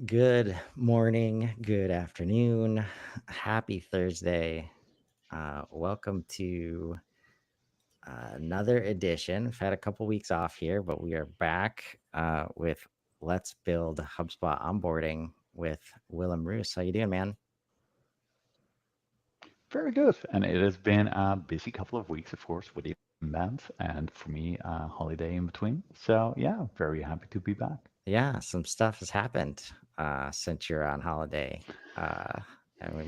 Good morning, good afternoon, happy Thursday. Welcome to another edition. We've had a couple weeks off here, but we are back with Let's Build HubSpot Onboarding with Willem Reus. How you doing, man? Very good. And it has been a busy couple of weeks, of course, with the event and for me, a holiday in between. So, yeah, very happy to be back. Yeah, some stuff has happened since you're on holiday. Uh, and we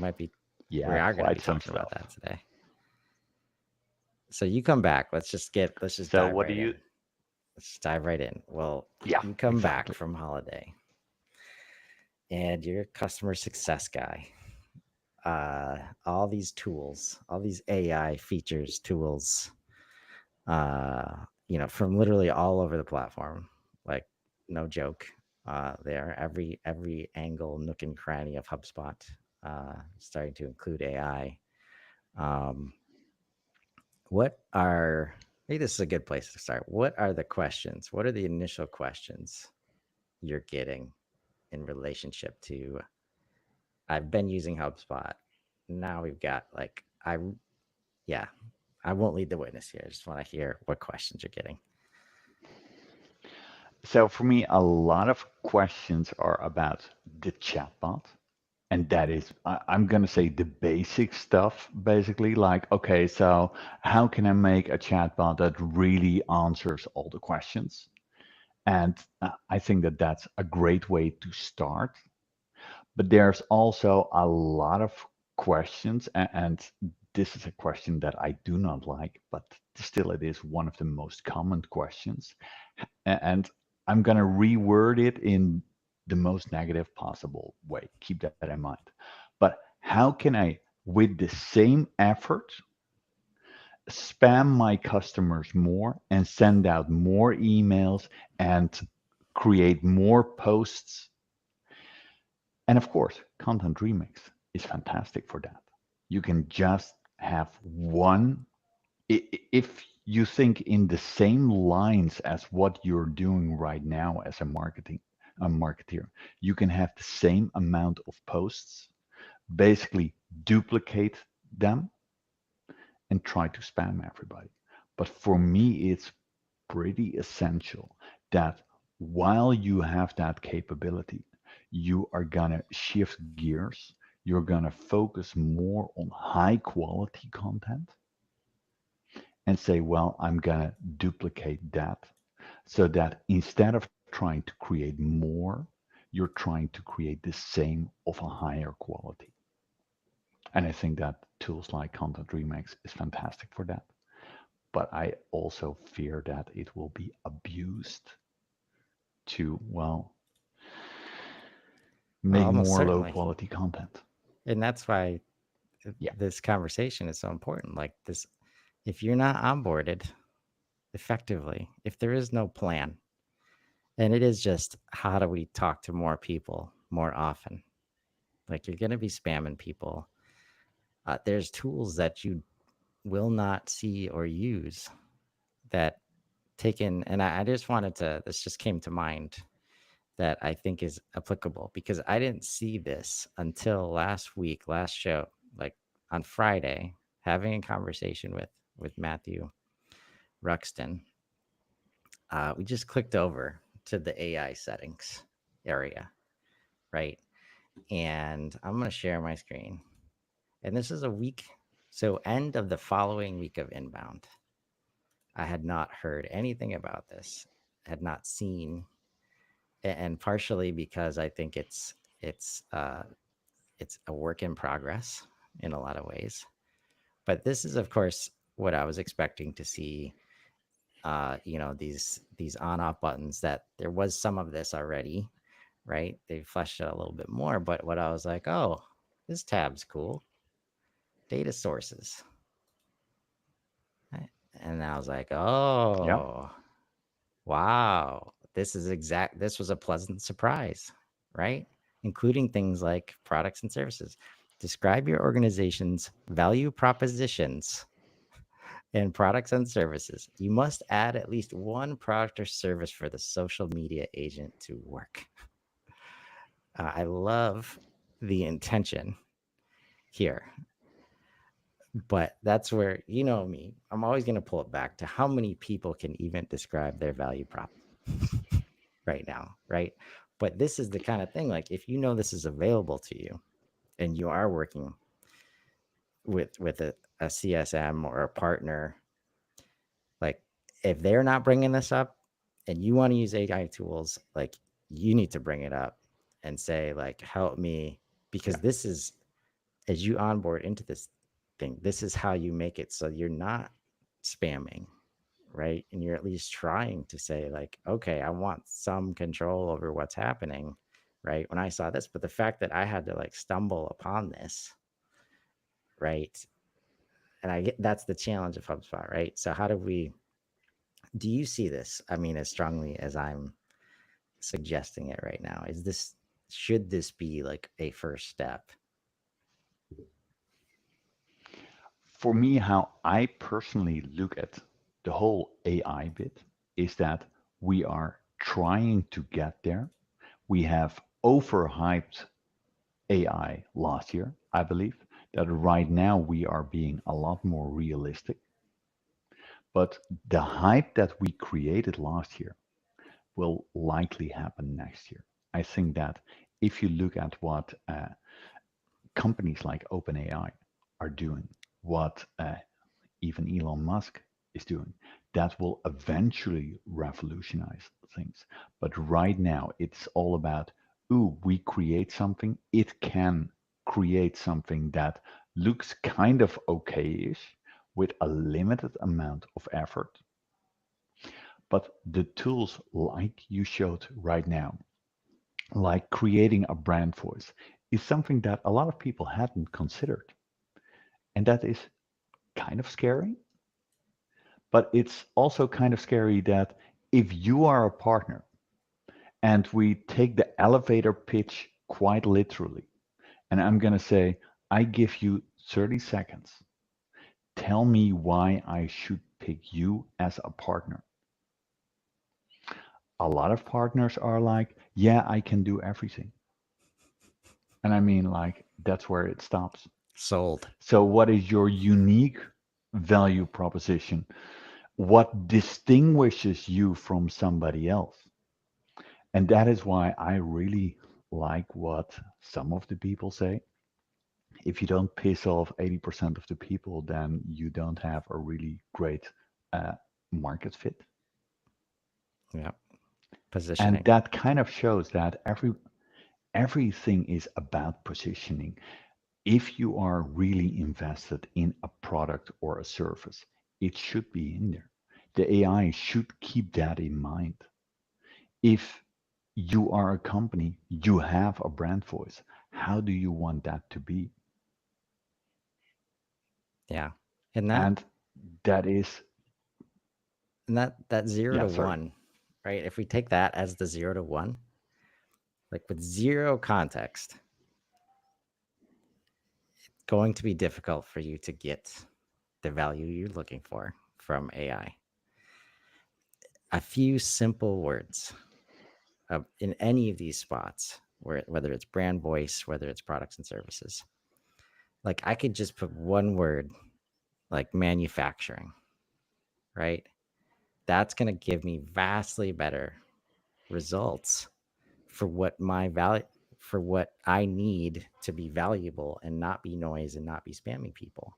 Yeah, are going to quite be some talking about that stuff. today. So you come back. Let's just So, dive what do right you? in. Let's just dive right in. Well, Yeah, you come back exactly. from holiday and you're a customer success guy. All these tools, all these AI features, tools, from literally all over the platform. Like, no joke. There, every angle, nook and cranny of HubSpot, starting to include AI. Um, what are Maybe this is a good place to start. What are the questions? What are the initial questions you're getting in relationship to I've been using HubSpot. Now we've got yeah, I won't lead the witness here. I just want to hear what questions you're getting. So, for me, a lot of questions are about the chatbot. And that is, I'm going to say the basic stuff, basically. Like, okay, so how can I make a chatbot that really answers all the questions? And I think that that's a great way to start. But there's also a lot of questions, and this is a question that I do not like, but still it is one of the most common questions. And I'm going to reword it in the most negative possible way. Keep that in mind. But how can I, with the same effort, spam my customers more and send out more emails and create more posts? And of course, Content Remix is fantastic for that. You can just have one. If you think in the same lines as what you're doing right now as a marketeer, you can have the same amount of posts, basically duplicate them and try to spam everybody. But for me, it's pretty essential that while you have that capability, you are gonna shift gears. You're gonna focus more on high quality content and say, well, I'm gonna duplicate that so that instead of trying to create more, you're trying to create the same of a higher quality. And I think that tools like Content Remix is fantastic for that. But I also fear that it will be abused to, well, make Almost more low certainly. quality content. And that's why Yeah. this conversation is so important. Like this, if you're not onboarded effectively, if there is no plan, and it is just how do we talk to more people more often? Like you're going to be spamming people. There's tools that you will not see or use that taken, and I just wanted to, this just came to mind that I think is applicable because I didn't see this until last week, last show, like on Friday, having a conversation with Matthew Ruxton. We just clicked over to the AI settings area, right? And I'm going to share my screen. And this is a week, so end of the following week of inbound. I had not heard anything about this, had not seen, and partially because I think it's a work in progress in a lot of ways. But this is, of course, what I was expecting to see. These on off buttons that there was some of this already, right? They fleshed it a little bit more. But what I was like, oh, this tab's cool. Data sources. Right? And I was like, Yeah. oh, wow. This was a pleasant surprise, right? Including things like products and services. Describe your organization's value propositions and products and services. You must add at least one product or service for the social media agent to work. I love the intention here, but that's where, you know me, I'm always going to pull it back to how many people can even describe their value prop right now, right? But this is the kind of thing, like if you know this is available to you and you are working with a CSM or a partner, like if they're not bringing this up and you want to use AI tools, like you need to bring it up and say like, help me, because Yeah. this is, as you onboard into this thing, this is how you make it so you're not spamming, right? And you're at least trying to say like, okay, I want some control over what's happening, right? When I saw this, but the fact that I had to like stumble upon this, right? And I get that's the challenge of HubSpot, right? So how do you see this? I mean, as strongly as I'm suggesting it right now, should this be like a first step? For me, how I personally look at the whole AI bit is that we are trying to get there. We have overhyped AI last year, I believe, that right now we are being a lot more realistic. But the hype that we created last year will likely happen next year. I think that if you look at what companies like OpenAI are doing, what even Elon Musk is doing, that will eventually revolutionize things. But right now, it's all about, ooh, we create something, it can create something that looks kind of okay-ish with a limited amount of effort. But the tools like you showed right now, like creating a brand voice, is something that a lot of people hadn't considered. And that is kind of scary. But it's also kind of scary that if you are a partner and we take the elevator pitch quite literally, and I'm going to say, I give you 30 seconds. Tell me why I should pick you as a partner. A lot of partners are like, yeah, I can do everything. And I mean, like, that's where it stops. Sold. So, what is your unique value proposition? What distinguishes you from somebody else? And that is why I really like what some of the people say. If you don't piss off 80% of the people, then you don't have a really great uh, market fit. Yeah. And Positioning. that kind of shows that everything is about positioning. If you are really invested in a product or a service, it should be in there. The AI should keep that in mind. If you are a company, you have a brand voice. How do you want that to be? Yeah. And that And that is, and that zero yeah, to sorry. one, right? If we take that as the 0 to 1, like with zero context, going to be difficult for you to get the value you're looking for from AI. A few simple words in any of these spots, whether it's brand voice, whether it's products and services, like I could just put one word like manufacturing, right? That's going to give me vastly better results for what my value, for what I need to be valuable and not be noise and not be spamming people.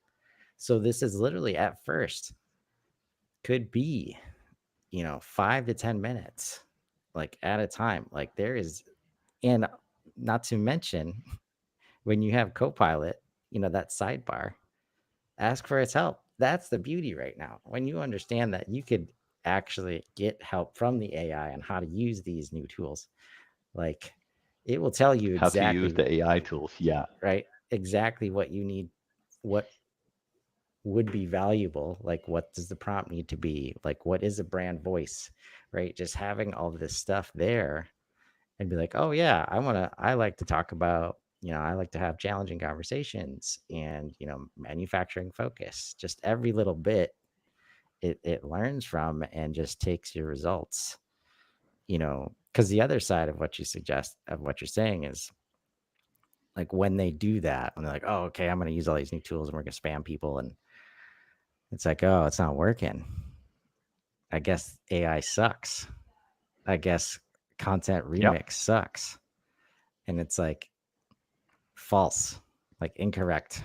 So this is literally at first could be, 5 to 10 minutes, like at a time. Like there is, and not to mention when you have Copilot, that sidebar, ask for its help. That's the beauty right now. When you understand that you could actually get help from the AI on how to use these new tools, like it will tell you How to use exactly, the AI tools. Yeah. right? Exactly what you need, what would be valuable. Like, what does the prompt need to be? Like, what is a brand voice, right? Just having all of this stuff there and be like, oh, yeah, I like to talk about, I like to have challenging conversations and, manufacturing focus, just every little bit it learns from and just takes your results, you know, because the other side of what you suggest of what you're saying is like when they do that, when they're like, oh, okay, I'm going to use all these new tools and we're going to spam people, and it's like, oh, it's not working. I guess AI sucks. I guess content Yep. remix sucks. And it's like false, like incorrect.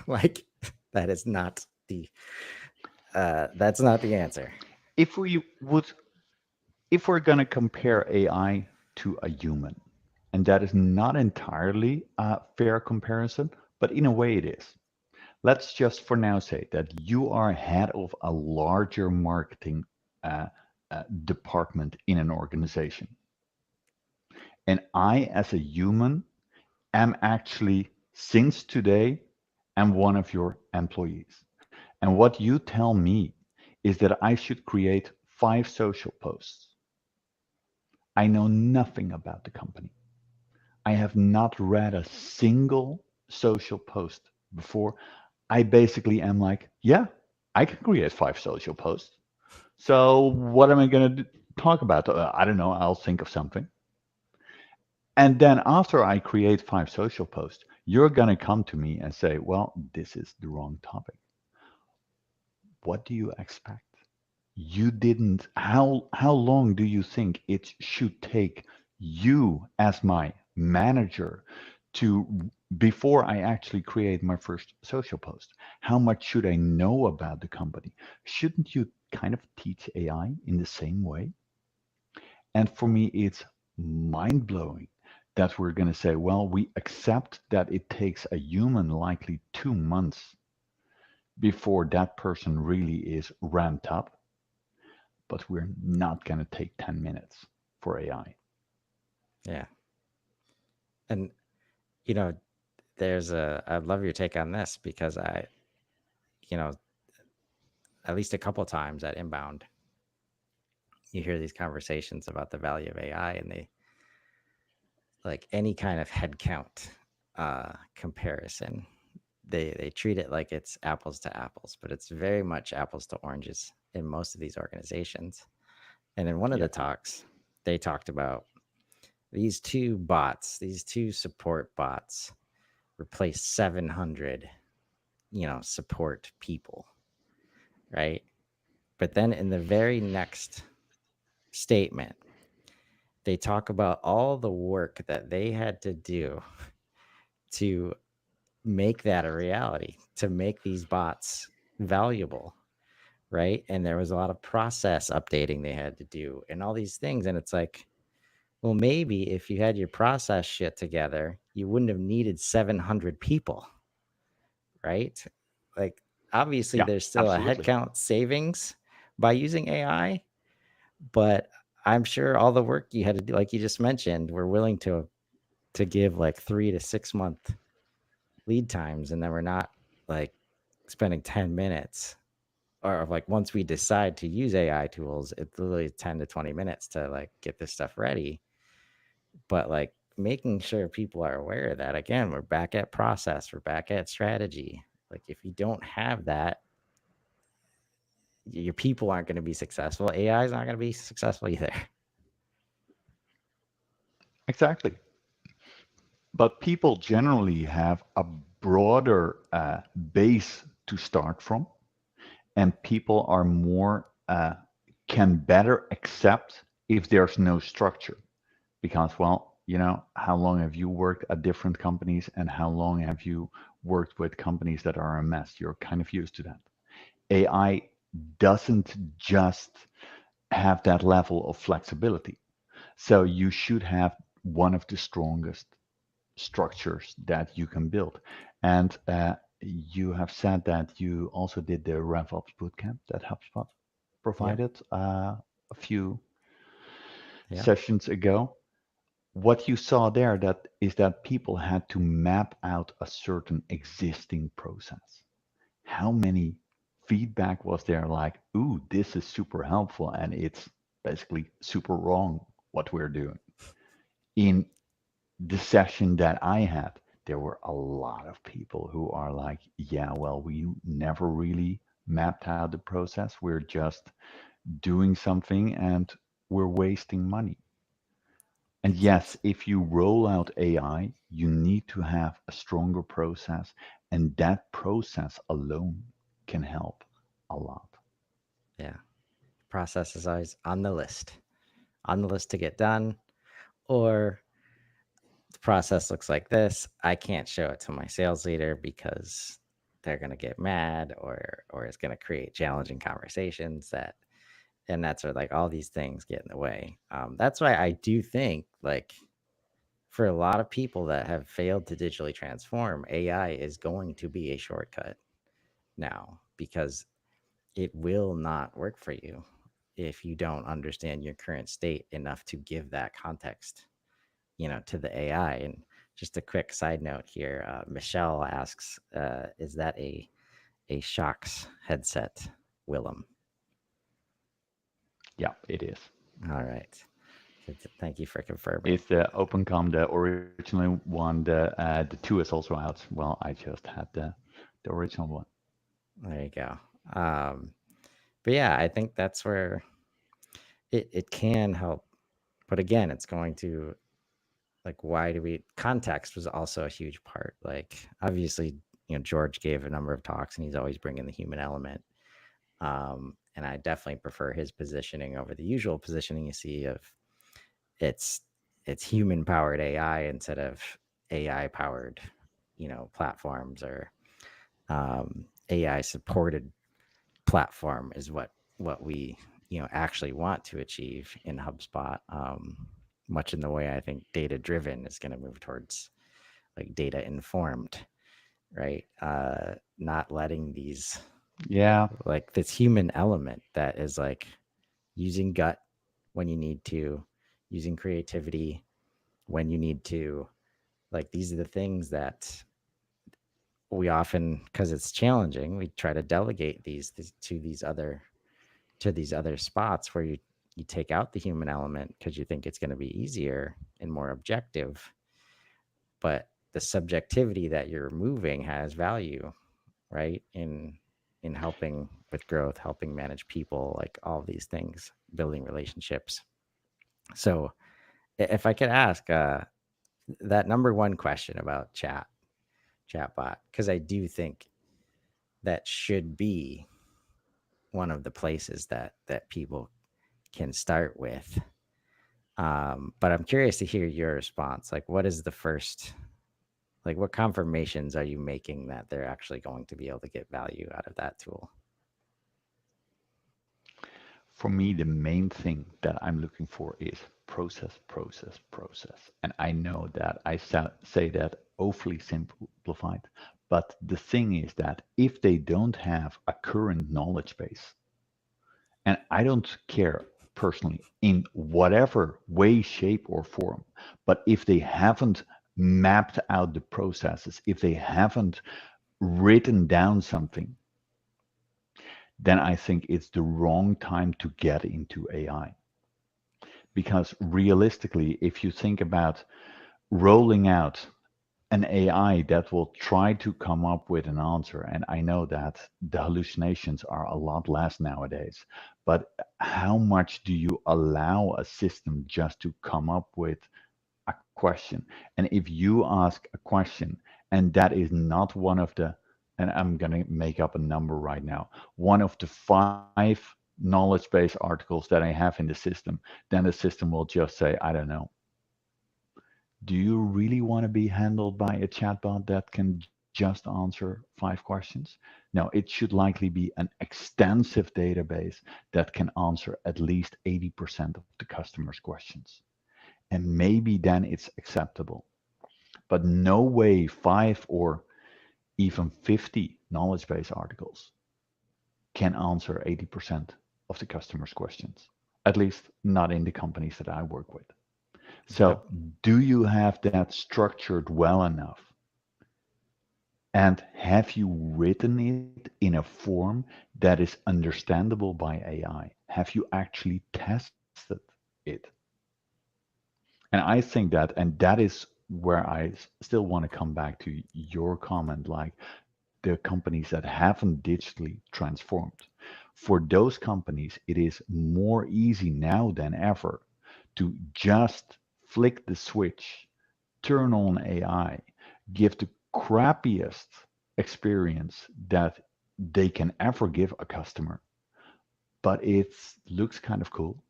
Like that is not the that's not the answer. If we would, if we're going to compare AI to a human, and that is not entirely a fair comparison, but in a way it is. Let's just for now say that you are head of a larger marketing uh, department in an organization. And I, as a human, am actually, since today, am one of your employees. And what you tell me is that I should create 5 social posts. I know nothing about the company. I have not read a single social post before. I basically am like, yeah, I can create 5 social posts. So what am I going to talk about? I don't know. I'll think of something. And then after I create 5 social posts, you're going to come to me and say, well, this is the wrong topic. What do you expect? You didn't, how long do you think it should take you as my manager to, before I actually create my first social post? How much should I know about the company? Shouldn't you kind of teach AI in the same way? And for me, it's mind blowing that we're going to say, well, we accept that it takes a human likely 2 months before that person really is ramped up, but we're not going to take 10 minutes for AI. Yeah. And you know, there's a I love your take on this because I, you know, at least a couple times at Inbound, you hear these conversations about the value of AI, and they like any kind of headcount comparison. They treat it like it's apples to apples, but it's very much apples to oranges in most of these organizations. And in one of the Yeah, talks, they talked about these two bots, these two support bots replace 700, support people, right? But then in the very next statement, they talk about all the work that they had to do to make that a reality, to make these bots valuable, right? And there was a lot of process updating they had to do and all these things. And it's like, well, maybe if you had your process shit together, you wouldn't have needed 700 people, right? Like, obviously, yeah, there's still a absolutely. headcount savings by using AI, but I'm sure all the work you had to do, like you just mentioned, we're willing to give like 3 to 6 month lead times, and then we're not like spending 10 minutes, or like once we decide to use AI tools, it's literally 10 to 20 minutes to like get this stuff ready. But like making sure people are aware of that, again, we're back at process, we're back at strategy. Like if you don't have that, your people aren't going to be successful. AI is not going to be successful either. Exactly. But people generally have a broader base to start from, and people are more, can better accept if there's no structure. Because, well, how long have you worked at different companies and how long have you worked with companies that are a mess? You're kind of used to that. AI doesn't just have that level of flexibility. So you should have one of the strongest structures that you can build. And you have said that you also did the RevOps bootcamp that HubSpot Yep. provided a few Yep. sessions ago. What you saw there that is that people had to map out a certain existing process. How many feedback was there like, ooh, this is super helpful and it's basically super wrong what we're doing? In the session that I had, there were a lot of people who are like, yeah, well, we never really mapped out the process. We're just doing something and we're wasting money. And So yes, it's if you roll out AI, you need to have a stronger process, and that process alone can help a lot. yeah, process is always on the list to get done, or the process looks like this. I can't show it to my sales leader because they're gonna get mad, or it's gonna create challenging conversations that, and that's where like all these things get in the way. That's why I do think like for a lot of people that have failed to digitally transform, AI is going to be a shortcut now because it will not work for you if you don't understand your current state enough to give that context, to the AI. And just a quick side note here, Michelle asks, is that a Shocks headset, Willem? Yeah, it is. All right. Thank you for confirming. It's the OpenCom, the original one. The two is also out. Well, I just had the original one. There you go. Um, but yeah, I think that's where it can help. But again, it's going to, like, why do we, context was also a huge part. Like, obviously, George gave a number of talks and he's always bringing the human element. And I definitely prefer his positioning over the usual positioning you see of it's it's human powered AI instead of AI powered, platforms, or AI supported platform is what we actually want to achieve in HubSpot. Much in the way I think data driven is going to move towards like data informed, right? Not letting these, Yeah, like, this human element that is like using gut when you need to, using creativity when you need to. Like, these are the things that we often, because it's challenging, we try to delegate these to these other spots where you take out the human element because you think it's going to be easier and more objective, but the subjectivity that you're removing has value, right? In helping with growth, helping manage people, like all these things, building relationships. So if I could ask, that number one question about chatbot, because I do think that should be one of the places that people can start with. But I'm curious to hear your response. Like, what is the first, like, what confirmations are you making that they're actually going to be able to get value out of that tool? for me, the main thing that I'm looking for is process, process, process. And I know that I say that awfully simplified, but the thing is that if they don't have a current knowledge base, and I don't care personally in whatever way, shape, or form, but if they haven't mapped out the processes, if they haven't written down something, then I think it's the wrong time to get into AI. Because realistically, if you think about rolling out an AI that will try to come up with an answer, and I know that the hallucinations are a lot less nowadays, but how much do you allow a system just to come up with a question? And if you ask a question and that is not one of the, and I'm going to make up a number right now, one of the 5 knowledge base articles that I have in the system, then the system will just say, I don't know. Do you really want to be handled by a chatbot that can just answer 5 questions? No, it should likely be an extensive database that can answer at least 80% of the customer's questions. And maybe then it's acceptable. But no way 5 or even 50 knowledge base articles can answer 80% of the customer's questions. At least not in the companies that I work with. Yep. So, do you have that structured well enough? And have you written it in a form that is understandable by AI? Have you actually tested it? And I think that, and that is where I still want to come back to your comment, like the companies that haven't digitally transformed. For those companies, it is more easy now than ever to just flick the switch, turn on AI, give the crappiest experience that they can ever give a customer, but it looks kind of cool,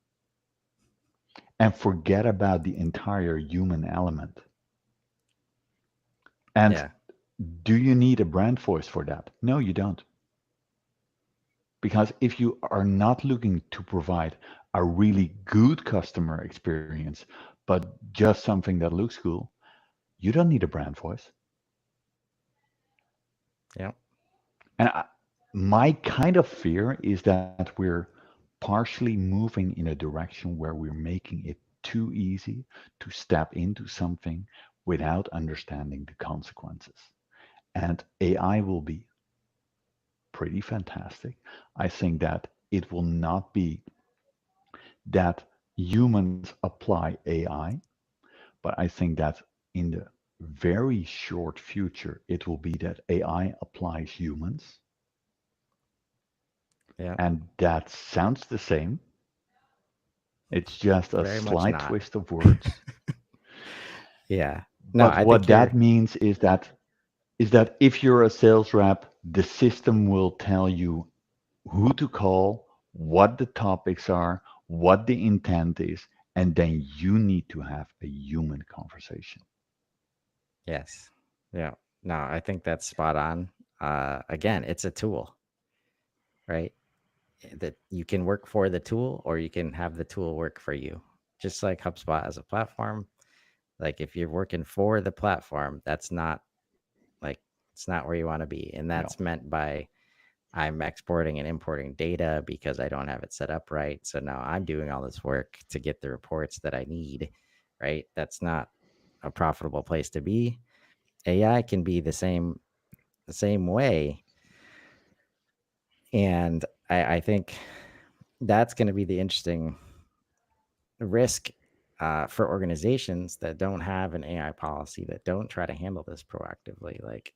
and forget about the entire human element. And Yeah. do you need a brand voice for that? No, you don't. Because if you are not looking to provide a really good customer experience, but just something that looks cool, you don't need a brand voice. Yeah. And my kind of fear is that we're partially moving in a direction where we're making it too easy to step into something without understanding the consequences. And AI will be pretty fantastic. I think that it will not be that humans apply AI, but I think that in the very short future, it will be that AI applies humans. Yeah. And that sounds the same. It's just a Very much slight not. twist of words. Yeah. No, But I think what you're, that means is that if you're a sales rep, the system will tell you who to call, what the topics are, what the intent is, and then you need to have a human conversation. yes. Yeah. No, I think that's spot on. Again, it's a tool, right? That you can work for the tool or you can have the tool work for you. Just like HubSpot as a platform. Like if you're working for the platform, that's not like it's not where you want to be. And No, that's meant by I'm exporting and importing data because I don't have it set up right. So now I'm doing all this work to get the reports that I need, right? That's not a profitable place to be. AI can be the same way. And I think that's going to be the interesting risk for organizations that don't have an AI policy, that don't try to handle this proactively. Like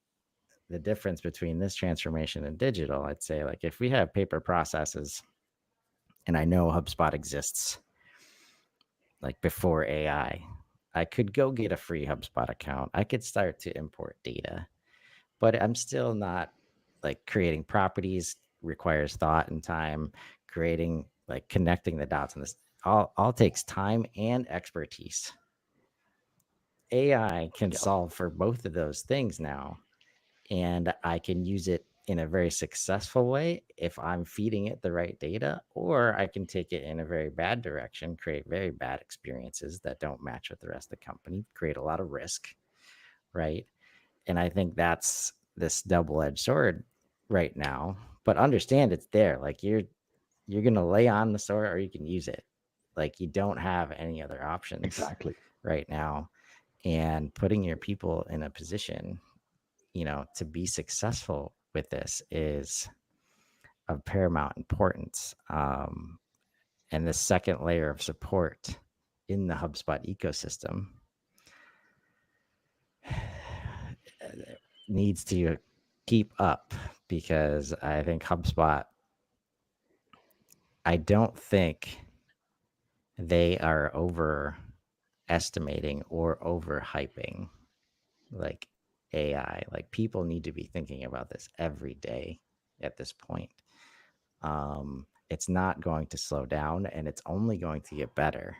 the difference between this transformation and digital, I'd say, like if we have paper processes, and I know HubSpot exists like before AI, I could go get a free HubSpot account. I could start to import data, but I'm still not like creating properties requires thought and time, creating like connecting the dots on this all takes time and expertise. AI can yes, solve for both of those things now, and I can use it in a very successful way if I'm feeding it the right data, or I can take it in a very bad direction, create very bad experiences that don't match with the rest of the company, create a lot of risk, right? And I think that's this double-edged sword right now. But understand it's there. Like you're gonna lay on the sword or you can use it. Like you don't have any other options exactly. right now. And putting your people in a position, to be successful with this is of paramount importance. And the second layer of support in the HubSpot ecosystem needs to keep up because I think HubSpot, I don't think they are overestimating or overhyping like AI. Like people need to be thinking about this every day at this point. It's not going to slow down and it's only going to get better.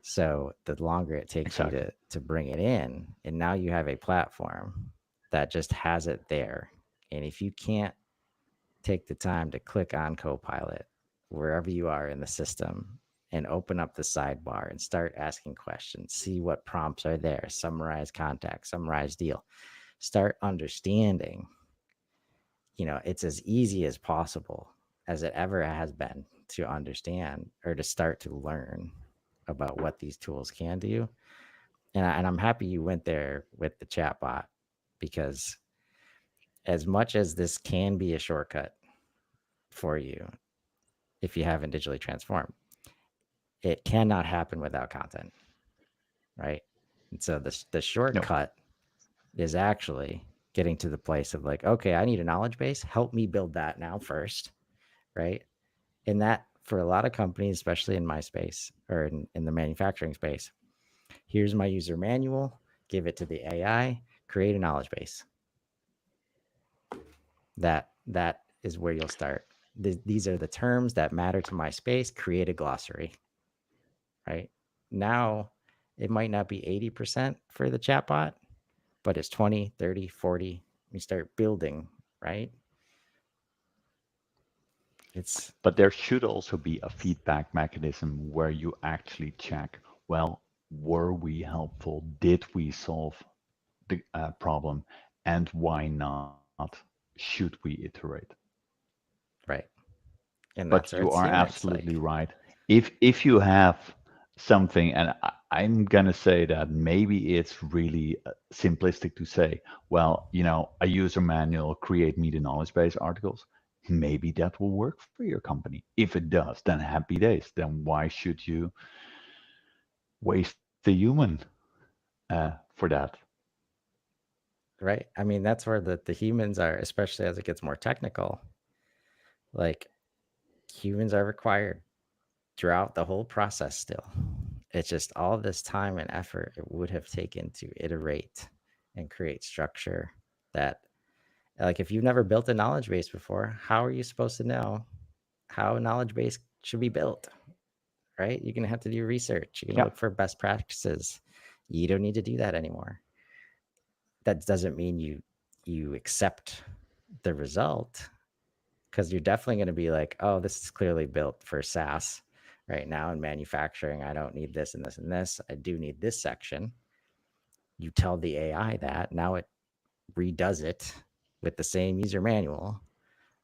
So the longer it takes you Exactly. to bring it in, and now you have a platform that just has it there. And if you can't take the time to click on Copilot wherever you are in the system and open up the sidebar and start asking questions, see what prompts are there, summarize contact, summarize deal, start understanding, it's as easy as possible as it ever has been to understand or to start to learn about what these tools can do. And I'm happy you went there with the chatbot because as much as this can be a shortcut for you, if you haven't digitally transformed, it cannot happen without content, right? And so the No, shortcut is actually getting to the place of like, okay, I need a knowledge base. Help me build that now first, right? And that for a lot of companies, especially in my space or in the manufacturing space, Here's my user manual. Give it to the AI. Create a knowledge base. That is where you'll start. These are the terms that matter to my space. Create a glossary. Right now, it might not be 80% for the chatbot, but it's 20, 30, 40. You start building, right? It's But there should also be a feedback mechanism where you actually check, well, were we helpful? Did we solve the problem? And why not? Should we iterate? right. And But that's where you it's are humans. absolutely Like, right. If you have something, and I'm gonna say that maybe it's really simplistic to say, well, a user manual, create me the knowledge base articles. Maybe that will work for your company. If it does, then happy days. Then why should you waste the human for that? right. I mean, that's where the humans are, especially as it gets more technical. Like, humans are required throughout the whole process still. It's just all this time and effort it would have taken to iterate and create structure that, like, if you've never built a knowledge base before, how are you supposed to know how a knowledge base should be built? Right? You're going to have to do research. You're going to Yeah. look for best practices. You don't need to do that anymore. That doesn't mean you accept the result, because you're definitely going to be like, oh, this is clearly built for SaaS right now in manufacturing. I don't need this and this and this. I do need this section. You tell the AI that. Now it redoes it with the same user manual,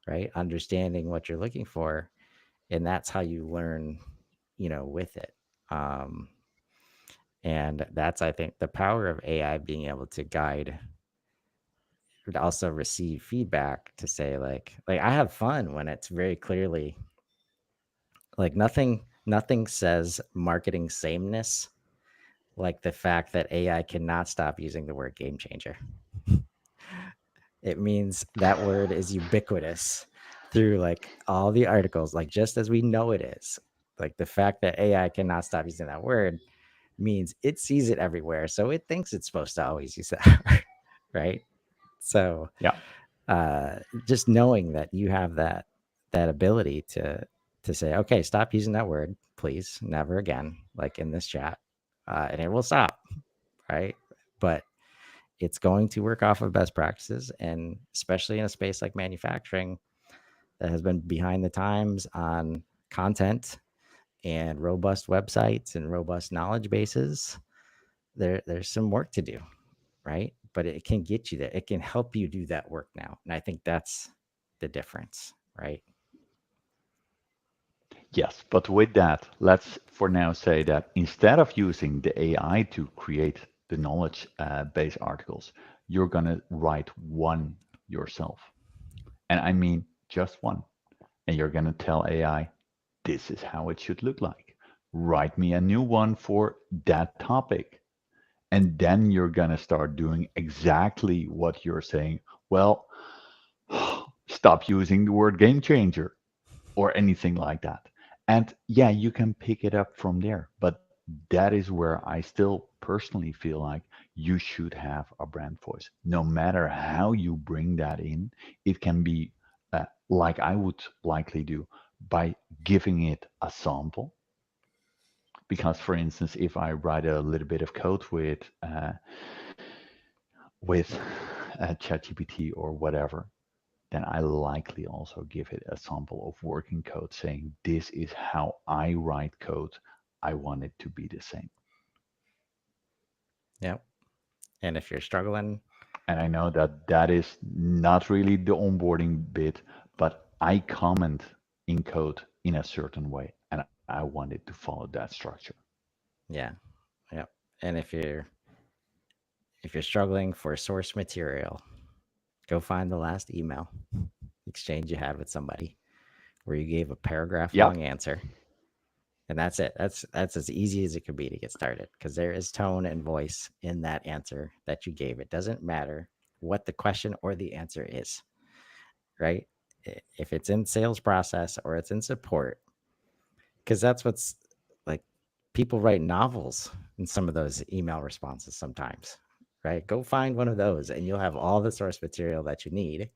right? Understanding what you're looking for. And that's how you learn, with it. Um, and that's, I think, the power of AI being able to guide, but also receive feedback to say, like I have fun when it's very clearly like nothing says marketing sameness like the fact that AI cannot stop using the word game changer. It means that word is ubiquitous through like all the articles, like just as we know it is. Like the fact that AI cannot stop using that word means it sees it everywhere. So it thinks it's supposed to always use that word, right? So Yeah. uh, just knowing that you have that ability to say, okay, stop using that word, please, never again, like in this chat, and it will stop, right? But it's going to work off of best practices, and especially in a space like manufacturing that has been behind the times on content and robust websites and robust knowledge bases. There's some work to do, right? But it can get you there. It can help you do that work now. And I think that's the difference, right? Yes, but with that, let's for now say that instead of using the AI to create the knowledge base articles, you're going to write one yourself. And I mean just one. And you're going to tell AI, this is how it should look like. Write me a new one for that topic. And then you're going to start doing exactly what you're saying. Well, stop using the word game changer or anything like that. And yeah, you can pick it up from there. But that is where I still personally feel like you should have a brand voice. No matter how you bring that in, it can be like I would likely do by giving it a sample. Because, for instance, if I write a little bit of code with ChatGPT or whatever, then I likely also give it a sample of working code saying, this is how I write code. I want it to be the same. Yep. And if you're struggling, And I know that that is not really the onboarding bit, but I comment in code in a certain way, and I want it to follow that structure. yeah, yep. And if you're struggling for source material, go find the last email exchange you had with somebody where you gave a paragraph Yep. long answer. And that's it. That's as easy as it could be to get started, because there is tone and voice in that answer that you gave. It doesn't matter what the question or the answer is, right? If it's in sales process or it's in support, because that's what's like. People write novels in some of those email responses sometimes, right? Go find one of those and you'll have all the source material that you need.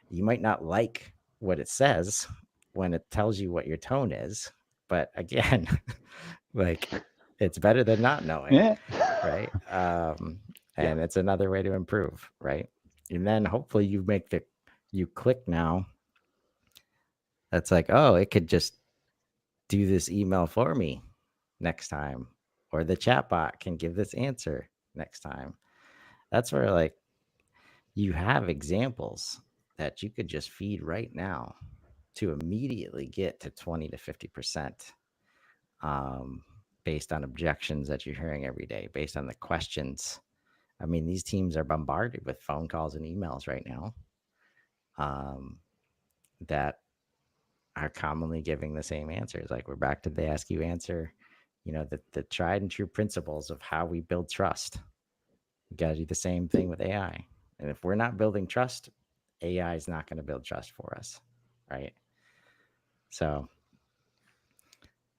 You might not like what it says when it tells you what your tone is, but again, like it's better than not knowing, Yeah. right? Yeah. And it's another way to improve, right? And then hopefully you click now. That's like, oh, it could just do this email for me next time, or the chatbot can give this answer next time. That's where like you have examples that you could just feed right now to immediately get to 20 to 50% um, based on objections that you're hearing every day, based on the questions. I mean, these teams are bombarded with phone calls and emails right now um, that are commonly giving the same answers. Like we're back to the ask you answer, the tried and true principles of how we build trust. We got to do the same thing with AI. And if we're not building trust, AI is not going to build trust for us. Right. So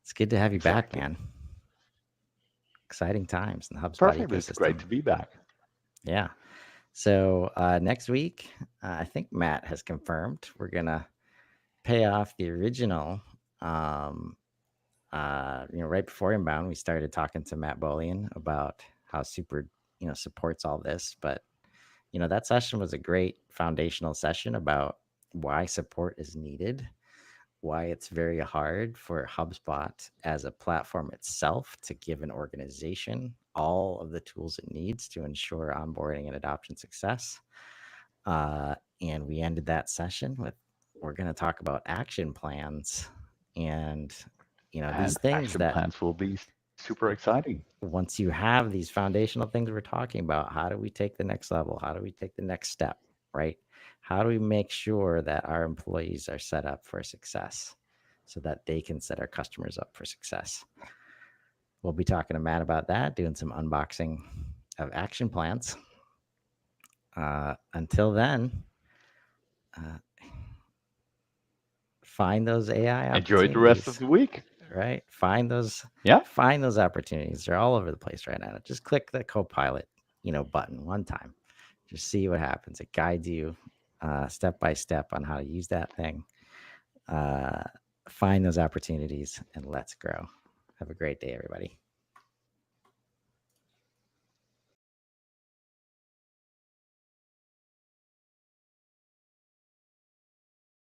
it's good to have you back, Exactly. man. Exciting times in the HubSpot Perfect. It's great ecosystem. to be back. Yeah. So next week, I think Matt has confirmed we're going to pay off the original. Um, right before Inbound, we started talking to Matt Bolian about how super, supports all this. But, that session was a great foundational session about why support is needed, why it's very hard for HubSpot as a platform itself to give an organization all of the tools it needs to ensure onboarding and adoption success. And we ended that session with we're going to talk about action plans and these And things action that plans will be super exciting. once you have these foundational things we're talking about, how do we take the next level? How do we take the next step? Right? How do we make sure that our employees are set up for success so that they can set our customers up for success? We'll be talking to Matt about that, doing some unboxing of action plans. Until then, uh, find those AI Enjoy the rest of opportunities, the week. right? Find those Yeah. find those opportunities. They're all over the place right now. Just click the Copilot, button one time. Just see what happens. It guides you step by step on how to use that thing. Uh, find those opportunities and let's grow. Have a great day, everybody.